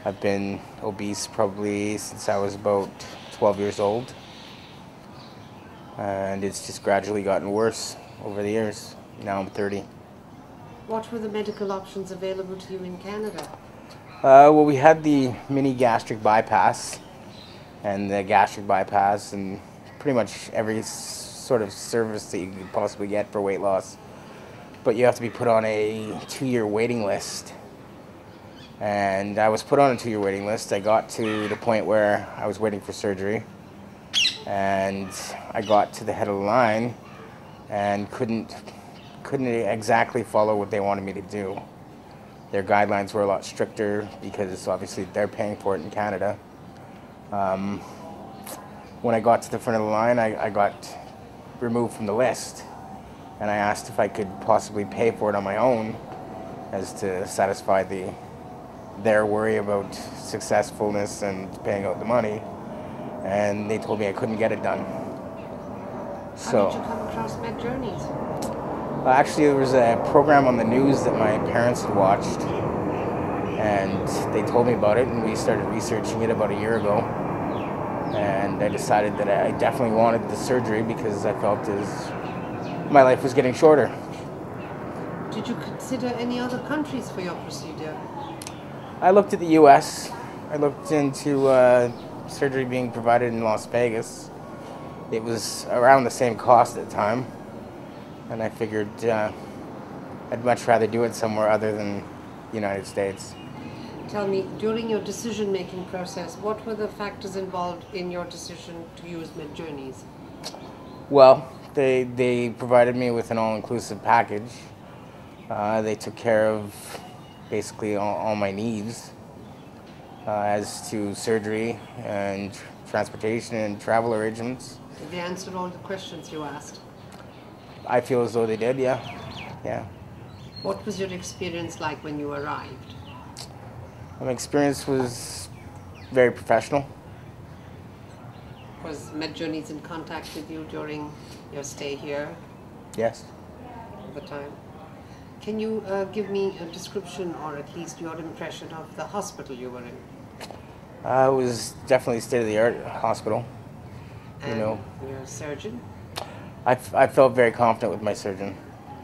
I've been obese probably since I was about 12 years old. And it's just gradually gotten worse over the years. Now I'm 30. What were the medical options available to you in Canada? Well, we had the mini gastric bypass and the gastric bypass and pretty much every sort of service that you could possibly get for weight loss. But you have to be put on a 2-year waiting list. And I was put on a 2-year waiting list. I got to the point where I was waiting for surgery. And I got to the head of the line and couldn't exactly follow what they wanted me to do. Their guidelines were a lot stricter because obviously they're paying for it in Canada. When I got to the front of the line, I got removed from the list, and I asked if I could possibly pay for it on my own, as to satisfy their worry about successfulness and paying out the money. And they told me I couldn't get it done. How did you come across Journeys? Actually, there was a program on the news that my parents had watched, and they told me about it, and we started researching it about a year ago. And I decided that I definitely wanted the surgery because I felt as my life was getting shorter. Did you consider any other countries for your procedure? I looked at the U.S. I looked into surgery being provided in Las Vegas. It was around the same cost at the time, and I figured I'd much rather do it somewhere other than the United States. Tell me, during your decision-making process, what were the factors involved in your decision to use Journeys? Well, they provided me with an all-inclusive package. They took care of basically all my needs. As to surgery and transportation and travel arrangements. Did they answer all the questions you asked? I feel as though they did, yeah. What was your experience like when you arrived? My experience was very professional. Was Journeys in contact with you during your stay here? Yes. All the time? Can you give me a description, or at least your impression, of the hospital you were in? It was definitely state-of-the-art hospital. And your surgeon? I felt very confident with my surgeon.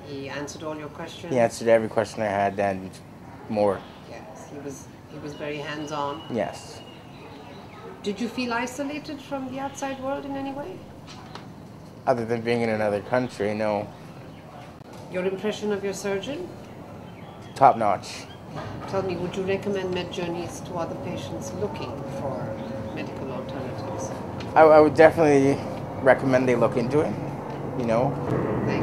He answered all your questions? He answered every question I had and more. Yes, he was very hands-on? Yes. Did you feel isolated from the outside world in any way? Other than being in another country, no. Your impression of your surgeon? Top notch. Tell me, would you recommend Journeys to other patients looking for medical alternatives? I would definitely recommend they look into it, Thank